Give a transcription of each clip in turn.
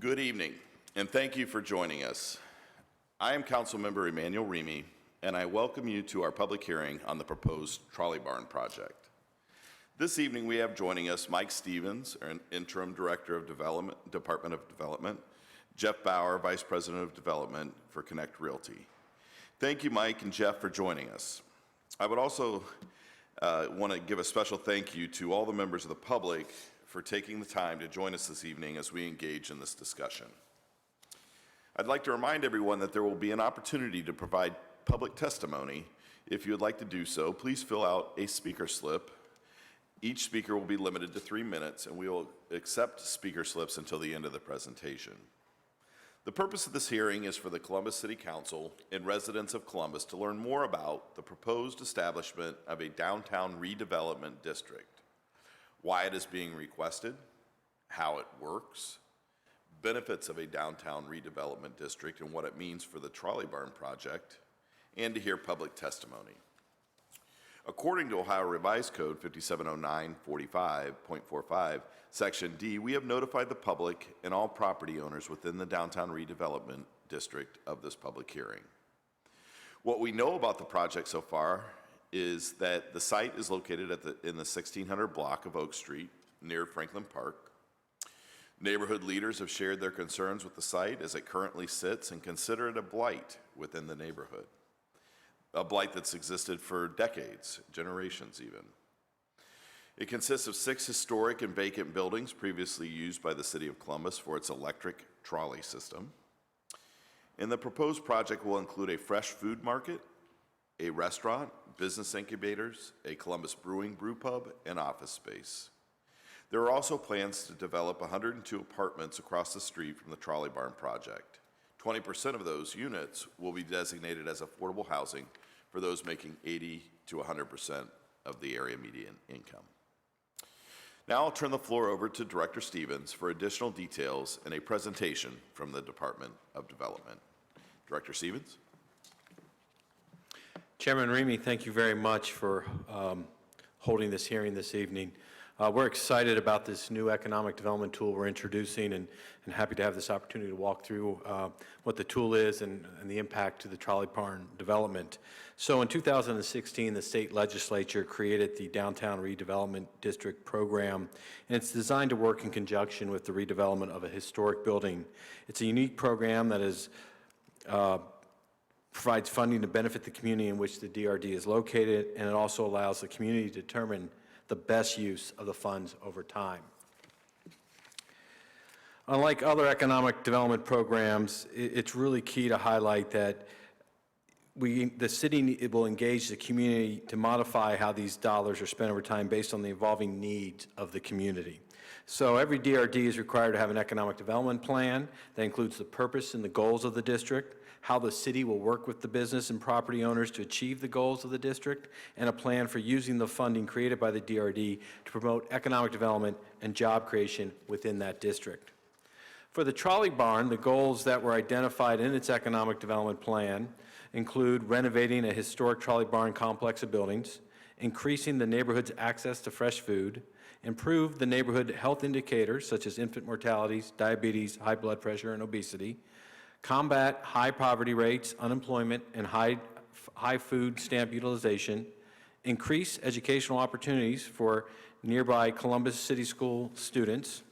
Good evening, and thank you for joining us. I am Councilmember Emmanuel Remy, and I welcome you to our public hearing on the proposed trolley barn project. This evening, we have joining us Mike Stevens, our Interim Director of Department of Development, Jeff Bauer, Vice President of Development for Connect Realty. Thank you, Mike and Jeff, for joining us. I would also want to give a special thank you to all the members of the public for taking the time to join us this evening as we engage in this discussion. I'd like to remind everyone that there will be an opportunity to provide public testimony. If you would like to do so, please fill out a speaker slip. Each speaker will be limited to 3 minutes, and we will accept speaker slips until the end of the presentation. The purpose of this hearing is for the Columbus City Council and residents of Columbus to learn more about the proposed establishment of a downtown redevelopment district, why it is being requested, how it works, benefits of a downtown redevelopment district and what it means for the trolley barn project, and to hear public testimony. According to Ohio Revised Code 570945.45, Section D, we have notified the public and all property owners within the downtown redevelopment district of this public hearing. What we know about the project so far is that the site is located in the 1600 block of Oak Street near Franklin Park. Neighborhood leaders have shared their concerns with the site as it currently sits and consider it a blight within the neighborhood. A blight that's existed for decades, generations even. It consists of 6 historic and vacant buildings previously used by the City of Columbus for its electric trolley system. And the proposed project will include a fresh food market, a restaurant, business incubators, a Columbus Brewing brew pub, and office space. There are also plans to develop 102 apartments across the street from the trolley barn project. 20% of those units will be designated as affordable housing for those making 80 to 100% of the area median income. Now I'll turn the floor over to Director Stevens for additional details and a presentation from the Department of Development. Director Stevens. Chairman Remy, thank you very much for holding this hearing this evening. We're excited about this new economic development tool we're introducing and happy to have this opportunity to walk through what the tool is and the impact to the trolley barn development. So in 2016, the state legislature created the Downtown Redevelopment District program, and it's designed to work in conjunction with the redevelopment of a historic building. It's a unique program that is provides funding to benefit the community in which the DRD is located, and it also allows the community to determine the best use of the funds over time. Unlike other economic development programs, it's really key to highlight that the city will engage the community to modify how these dollars are spent over time based on the evolving needs of the community. So every DRD is required to have an economic development plan that includes the purpose and the goals of the district, how the city will work with the business and property owners to achieve the goals of the district, and a plan for using the funding created by the DRD to promote economic development and job creation within that district. For the trolley barn, the goals that were identified in its economic development plan include renovating a historic trolley barn complex of buildings, increasing the neighborhood's access to fresh food, improve the neighborhood health indicators such as infant mortalities, diabetes, high blood pressure, and obesity, combat high poverty rates, unemployment, and high food stamp utilization, increase educational opportunities for nearby Columbus City School students,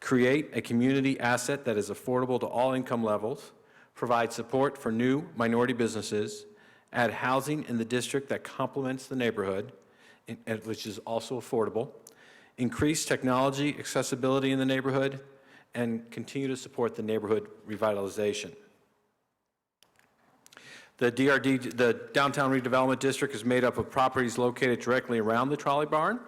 create a community asset that is affordable to all income levels, provide support for new minority businesses, add housing in the district that complements the neighborhood, which is also affordable, increase technology accessibility in the neighborhood, and continue to support the neighborhood revitalization. The Downtown Redevelopment District, is made up of properties located directly around the trolley barn.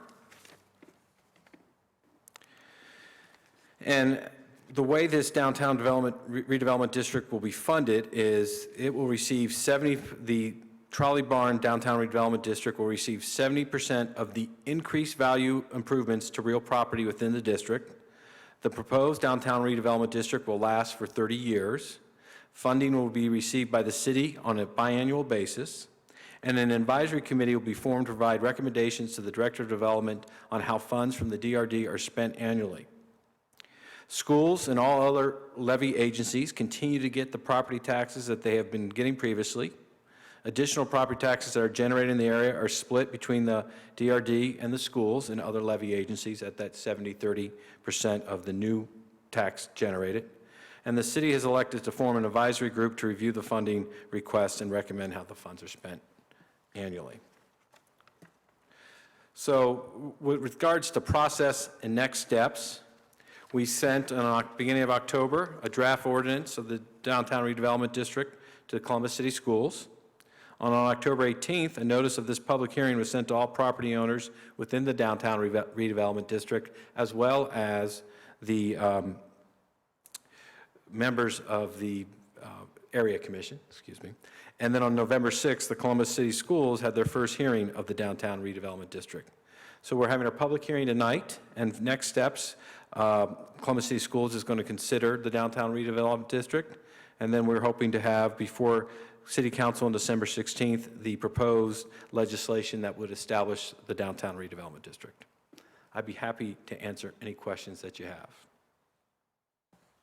And the way this Downtown Redevelopment District will be funded is it will receive the trolley barn Downtown Redevelopment District will receive 70% of the increased value improvements to real property within the district. The proposed Downtown Redevelopment District will last for 30 years. Funding will be received by the city on a biannual basis, and an advisory committee will be formed to provide recommendations to the Director of Development on how funds from the DRD are spent annually. Schools and all other levy agencies continue to get the property taxes that they have been getting previously. Additional property taxes that are generated in the area are split between the DRD and the schools and other levy agencies at that 70-30% of the new tax generated. And the city has elected to form an advisory group to review the funding requests and recommend how the funds are spent annually. So with regards to process and next steps, we sent on the beginning of October a draft ordinance of the Downtown Redevelopment District to the Columbus City Schools. On October 18th, a notice of this public hearing was sent to all property owners within the Downtown Redevelopment District, as well as the members of the Area Commission, And then on November 6th, the Columbus City Schools had their first hearing of the Downtown Redevelopment District. So we're having our public hearing tonight, and next steps, Columbus City Schools is going to consider the Downtown Redevelopment District, and then we're hoping to have before City Council on December 16th the proposed legislation that would establish the Downtown Redevelopment District. I'd be happy to answer any questions that you have.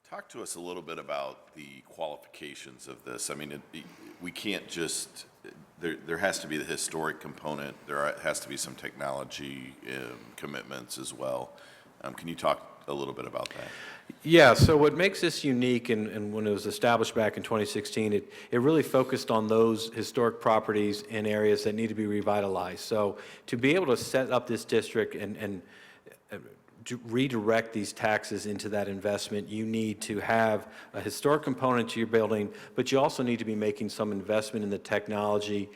Talk to us a little bit about the qualifications of this. I mean, we can't just, there has to be the historic component, there has to be some technology commitments as well. Can you talk a little bit about that? Yeah, so what makes this unique, and when it was established back in 2016, it really focused on those historic properties in areas that need to be revitalized. So to be able to set up this district and to redirect these taxes into that investment, you need to have a historic component to your building, but you also need to be making some investment in the technology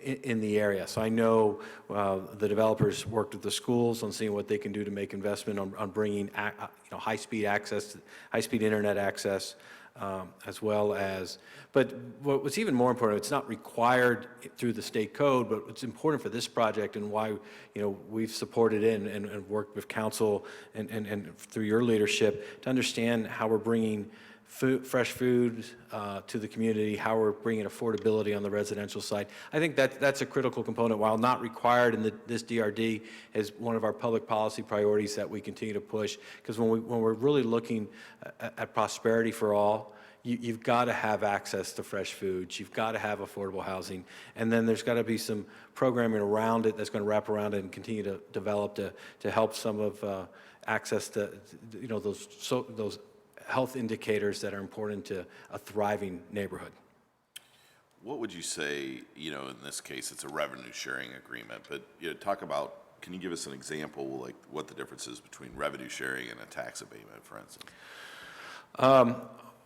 in the area. So I know the developers worked with the schools on seeing what they can do to make investment on bringing high-speed access, high-speed internet access, as well as, but what's even more important, it's not required through the state code, but it's important for this project and why we've supported it and worked with council and through your leadership to understand how we're bringing fresh food to the community, how we're bringing affordability on the residential side. I think that's a critical component, while not required in this DRD, is one of our public policy priorities that we continue to push. Because when we're really looking at prosperity for all, you've got to have access to fresh foods, you've got to have affordable housing, and then there's got to be some programming around it that's going to wrap around it and continue to develop to help some of access to those health indicators that are important to a thriving neighborhood. What would you say, in this case, it's a revenue sharing agreement, but talk about, can you give us an example, like what the difference is between revenue sharing and a tax abatement, for instance?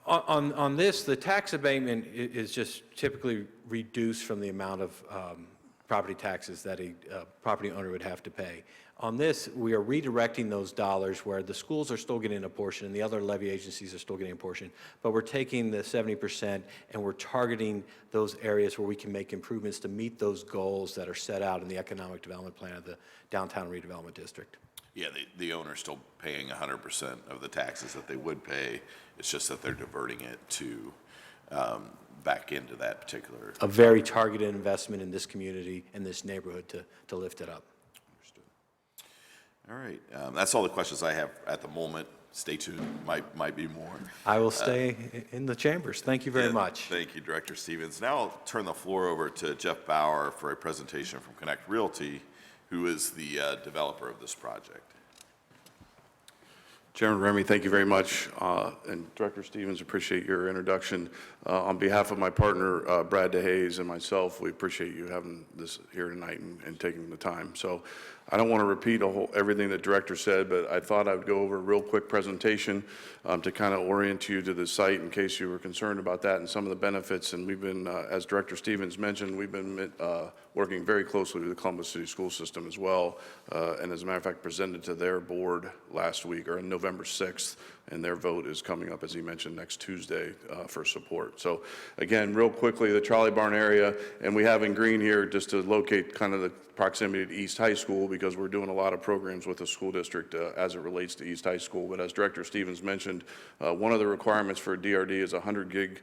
On this, the tax abatement is just typically reduced from the amount of property taxes that a property owner would have to pay. On this, we are redirecting those dollars where the schools are still getting a portion and the other levy agencies are still getting a portion, but we're taking the 70% and we're targeting those areas where we can make improvements to meet those goals that are set out in the economic development plan of the Downtown Redevelopment District. Yeah, the owner's still paying 100% of the taxes that they would pay. It's just that they're diverting it to back into that particular. A very targeted investment in this community, in this neighborhood to lift it up. All right, that's all the questions I have at the moment. Stay tuned, might be more. I will stay in the chambers. Thank you very much. Thank you, Director Stevens. Now I'll turn the floor over to Jeff Bauer for a presentation from Connect Realty, who is the developer of this project. Chairman Remy, thank you very much. And Director Stevens, appreciate your introduction. On behalf of my partner, Brad DeHaze, and myself, we appreciate you having this here tonight and taking the time. So I don't want to repeat everything that Director said, but I thought I would go over a real quick presentation to kind of orient you to the site in case you were concerned about that and some of the benefits. And we've been, as Director Stevens mentioned, we've been working very closely with the Columbus City School System as well. And as a matter of fact, presented to their board last week, or on November 6th, and their vote is coming up, as he mentioned, next Tuesday for support. So again, real quickly, the Trolley Barn area, and we have in green here just to locate kind of the proximity to East High School, because we're doing a lot of programs with the school district as it relates to East High School. But as Director Stevens mentioned, one of the requirements for DRD is 100 gig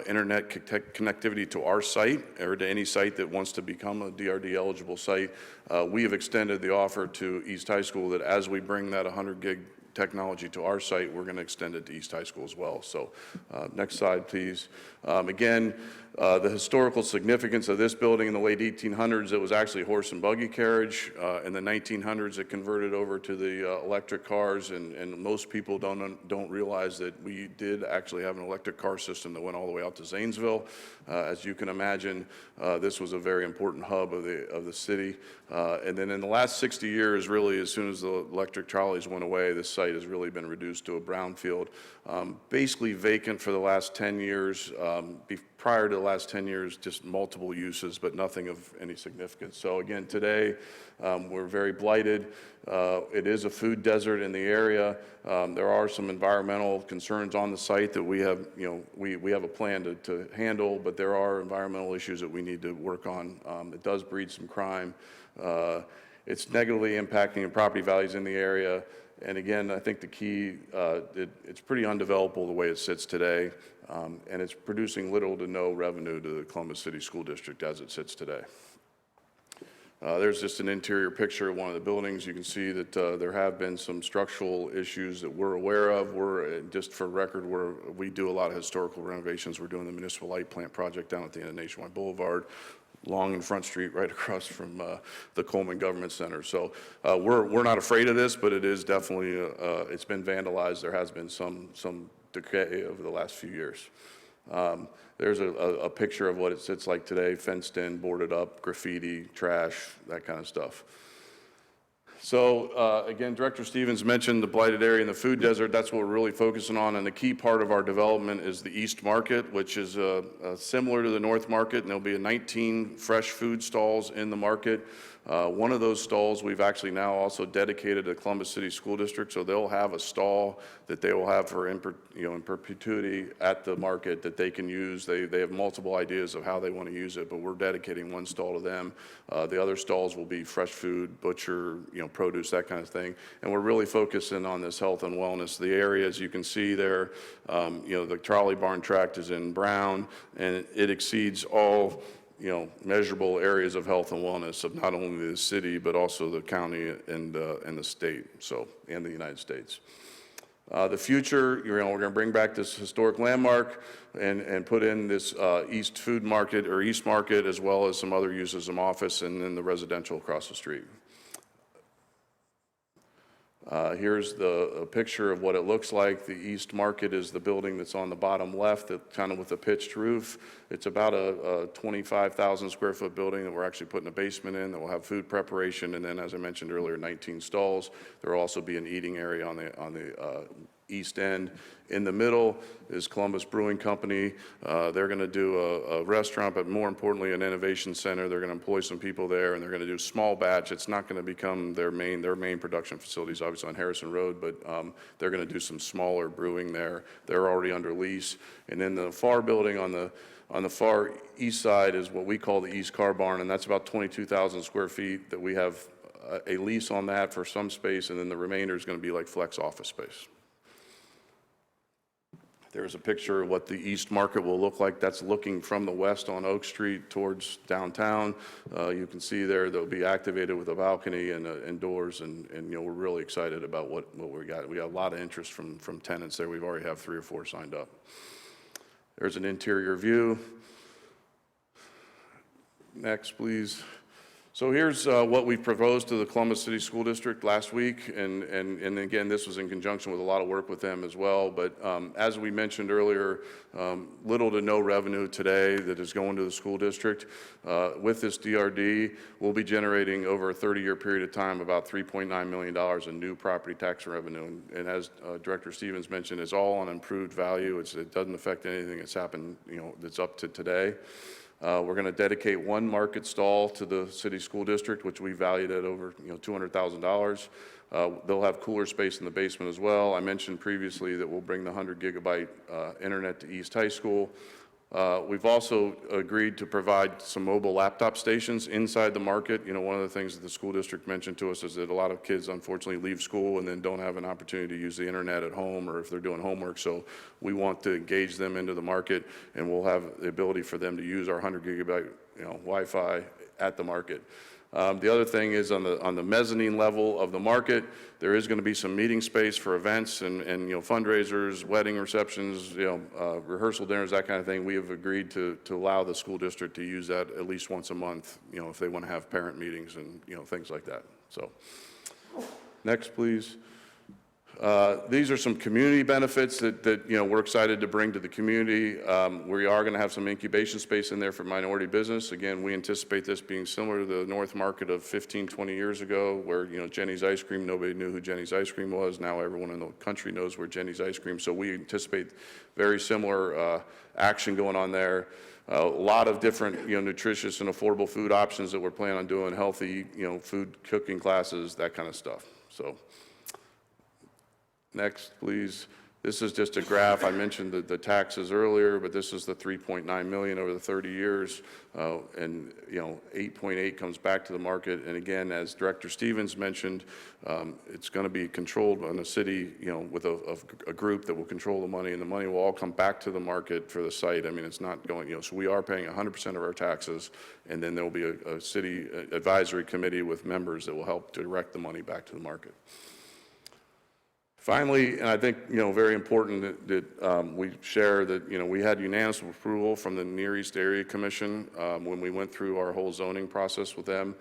internet connectivity to our site, or to any site that wants to become a DRD eligible site. We have extended the offer to East High School that as we bring that 100 gig technology to our site, we're going to extend it to East High School as well. So next slide, please. Again, the historical significance of this building in the late 1800s, it was actually horse and buggy carriage. In the 1900s, it converted over to the electric cars, and most people don't realize that we did actually have an electric car system that went all the way out to Zanesville. As you can imagine, this was a very important hub of the city. And then in the last 60 years, really, as soon as the electric trolleys went away, this site has really been reduced to a brownfield, basically vacant for the last 10 years. Prior to the last 10 years, just multiple uses, but nothing of any significance. So again, today, we're very blighted. It is a food desert in the area. There are some environmental concerns on the site that we have, we have a plan to handle, but there are environmental issues that we need to work on. It does breed some crime. It's negatively impacting the property values in the area. And again, I think the key, it's pretty undevelopable the way it sits today, and it's producing little to no revenue to the Columbus City School District as it sits today. There's just an interior picture of one of the buildings. You can see that there have been some structural issues that we're aware of. Just for record, we do a lot of historical renovations. We're doing the municipal light plant project down at the end of Nationwide Boulevard, Long and Front Street, right across from the Coleman Government Center. So we're not afraid of this, but it is definitely, it's been vandalized. There has been some decay over the last few years. There's a picture of what it sits like today, fenced in, boarded up, graffiti, trash, that kind of stuff. So again, Director Stevens mentioned the blighted area in the food desert. That's what we're really focusing on, and the key part of our development is the East Market, which is similar to the North Market, and there'll be 19 fresh food stalls in the market. One of those stalls we've actually now also dedicated to Columbus City School District, so they'll have a stall that they will have for in perpetuity at the market that they can use. They have multiple ideas of how they want to use it, but we're dedicating one stall to them. The other stalls will be fresh food, butcher, produce, that kind of thing. And we're really focusing on this health and wellness. The areas you can see there, the trolley barn tract is in brown, and it exceeds all measurable areas of health and wellness of not only the city, but also the county and the state, and the United States. The future, we're going to bring back this historic landmark and put in this East Food Market or East Market, as well as some other uses, some office, and then the residential across the street. Here's a picture of what it looks like. The East Market is the building that's on the bottom left, kind of with a pitched roof. It's about a 25,000 square foot building that we're actually putting a basement in that will have food preparation, and then, as I mentioned earlier, 19 stalls. There will also be an eating area on the east end. In the middle is Columbus Brewing Company. They're going to do a restaurant, but more importantly, an innovation center. They're going to employ some people there, and they're going to do small batch. It's not going to become their main production facilities, obviously on Harrison Road, but they're going to do some smaller brewing there. They're already under lease. And then the far building on the far east side is what we call the East Car Barn, and that's about 22,000 square feet that we have a lease on that for some space, and then the remainder is going to be like flex office space. There's a picture of what the East Market will look like. That's looking from the west on Oak Street towards downtown. You can see there they'll be activated with a balcony and doors, and we're really excited about what we got. We got a lot of interest from tenants there. We've already have 3 or 4 signed up. There's an interior view. Next, please. So here's what we proposed to the Columbus City School District last week, and again, this was in conjunction with a lot of work with them as well, but as we mentioned earlier, little to no revenue today that is going to the school district. With this DRD, we'll be generating over a 30-year period of time about $3.9 million in new property tax revenue, and as Director Stevens mentioned, it's all on improved value. It doesn't affect anything that's happened, that's up to today. We're going to dedicate 1 market stall to the city school district, which we valued at over $200,000. They'll have cooler space in the basement as well. I mentioned previously that we'll bring the 100 gigabyte internet to East High School. We've also agreed to provide some mobile laptop stations inside the market. One of the things that the school district mentioned to us is that a lot of kids unfortunately leave school and then don't have an opportunity to use the internet at home or if they're doing homework. So we want to engage them into the market, and we'll have the ability for them to use our 100 gigabyte Wi-Fi at the market. The other thing is on the mezzanine level of the market, there is going to be some meeting space for events and fundraisers, wedding receptions, rehearsal dinners, that kind of thing. We have agreed to allow the school district to use that at least once a month, if they want to have parent meetings and, things like that. So, next, please. These are some community benefits that we're excited to bring to the community. We are going to have some incubation space in there for minority business. Again, we anticipate this being similar to the North Market of 15, 20 years ago, where Jenny's Ice Cream, nobody knew who Jenny's Ice Cream was. Now everyone in the country knows where Jenny's Ice Cream. So we anticipate very similar action going on there. A lot of different, nutritious and affordable food options that we're planning on doing, healthy, food cooking classes, that kind of stuff. So. Next, please. This is just a graph. I mentioned the taxes earlier, but this is the 3.9 million over the 30 years, and 8.8 comes back to the market. And again, as Director Stevens mentioned, it's going to be controlled on the city, with a group that will control the money, and the money will all come back to the market for the site. I mean, it's not going, so we are paying 100% of our taxes, and then there will be a city advisory committee with members that will help direct the money back to the market. Finally, and I think, very important that we share that, we had unanimous approval from the Near East Area Commission when we went through our whole zoning process with them.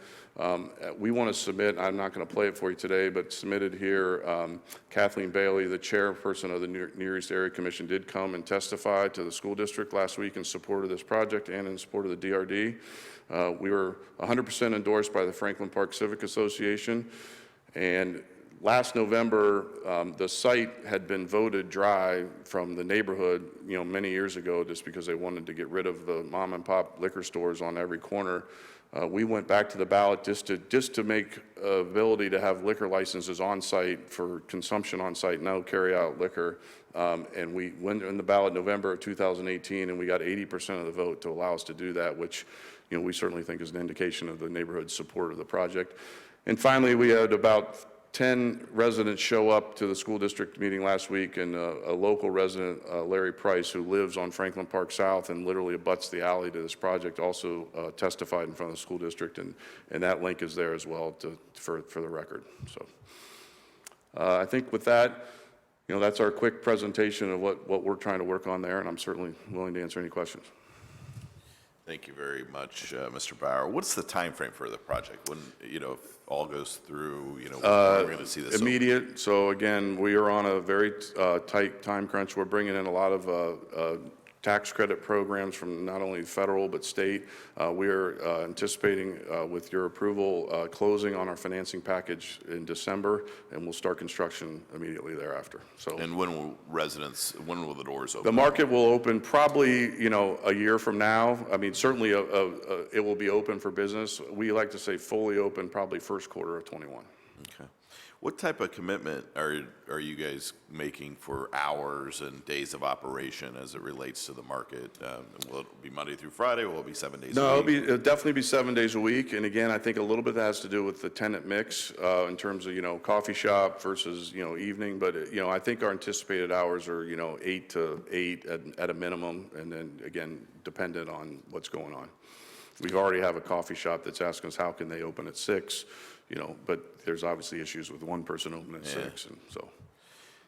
We want to submit, I'm not going to play it for you today, but submitted here, Kathleen Bailey, the chairperson of the Near East Area Commission, did come and testify to the school district last week in support of this project and in support of the DRD. We were 100% endorsed by the Franklin Park Civic Association, and last November, the site had been voted dry from the neighborhood, many years ago, just because they wanted to get rid of the mom and pop liquor stores on every corner. We went back to the ballot just to make ability to have liquor licenses on site for consumption on site, no carry out liquor. And we went in the ballot November of 2018, and we got 80% of the vote to allow us to do that, which, we certainly think is an indication of the neighborhood's support of the project. And finally, we had about 10 residents show up to the school district meeting last week, and a local resident, Larry Price, who lives on Franklin Park South and literally abuts the alley to this project, also testified in front of the school district, and that link is there as well for the record. So I think with that, that's our quick presentation of what we're trying to work on there, and I'm certainly willing to answer any questions. Thank you very much, Mr. Bauer. What's the time frame for the project? When, if all goes through, when we're going to see this? Immediate. So again, we are on a very tight time crunch. We're bringing in a lot of tax credit programs from not only federal but state. We are anticipating, with your approval, closing on our financing package in December, and we'll start construction immediately thereafter. So. And when will the doors open? The market will open probably, a year from now. I mean, certainly it will be open for business. We like to say fully open probably first quarter of 21. Okay. What type of commitment are you guys making for hours and days of operation as it relates to the market? Will it be Monday through Friday, or will it be 7 days a week? It'll definitely be 7 days a week. And again, I think a little bit that has to do with the tenant mix in terms of, coffee shop versus, evening. But, I think our anticipated hours are, 8 to 8 at a minimum. And then again, dependent on what's going on. We already have a coffee shop that's asking us how can they open at 6, but there's obviously issues with one person opening at 6, and so.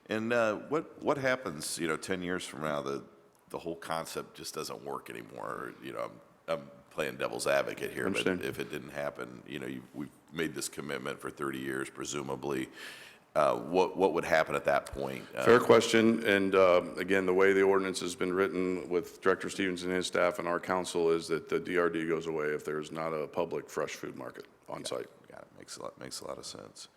And what happens, 10 years from now, the whole concept just doesn't work anymore? I'm playing devil's advocate here, but if it didn't happen, we've made this commitment for 30 years, presumably. What would happen at that point? Fair question. And again, the way the ordinance has been written with Director Stevens and his staff and our council is that the DRD goes away if there's not a public fresh food market on site. Got it. Makes a lot of sense.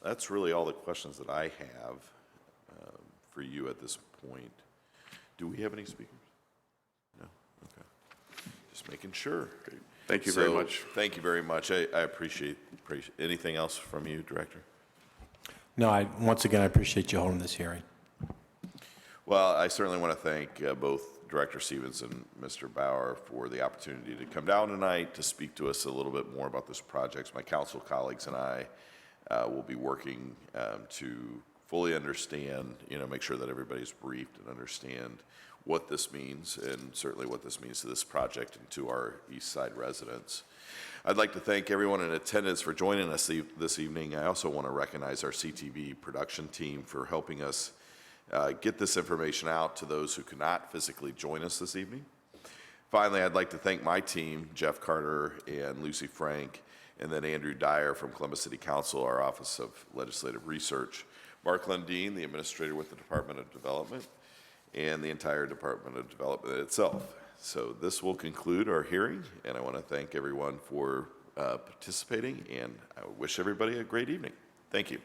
That's really all the questions that I have for you at this point. Do we have any speakers? No? Okay. Just making sure. Okay. Thank you very much. Thank you very much. I appreciate anything else from you, Director? No, once again, I appreciate you holding this hearing. Well, I certainly want to thank both Director Stevens and Mr. Bauer for the opportunity to come down tonight to speak to us a little bit more about this project. My council colleagues and I will be working to fully understand, make sure that everybody's briefed and understand what this means, and certainly what this means to this project and to our East Side residents. I'd like to thank everyone in attendance for joining us this evening. I also want to recognize our CTV production team for helping us get this information out to those who could not physically join us this evening. Finally, I'd like to thank my team, Jeff Carter and Lucy Frank, and then Andrew Dyer from Columbus City Council, our Office of Legislative Research, Mark Lundeen, the administrator with the Department of Development, and the entire Department of Development itself. So this will conclude our hearing, and I want to thank everyone for participating, and I wish everybody a great evening. Thank you.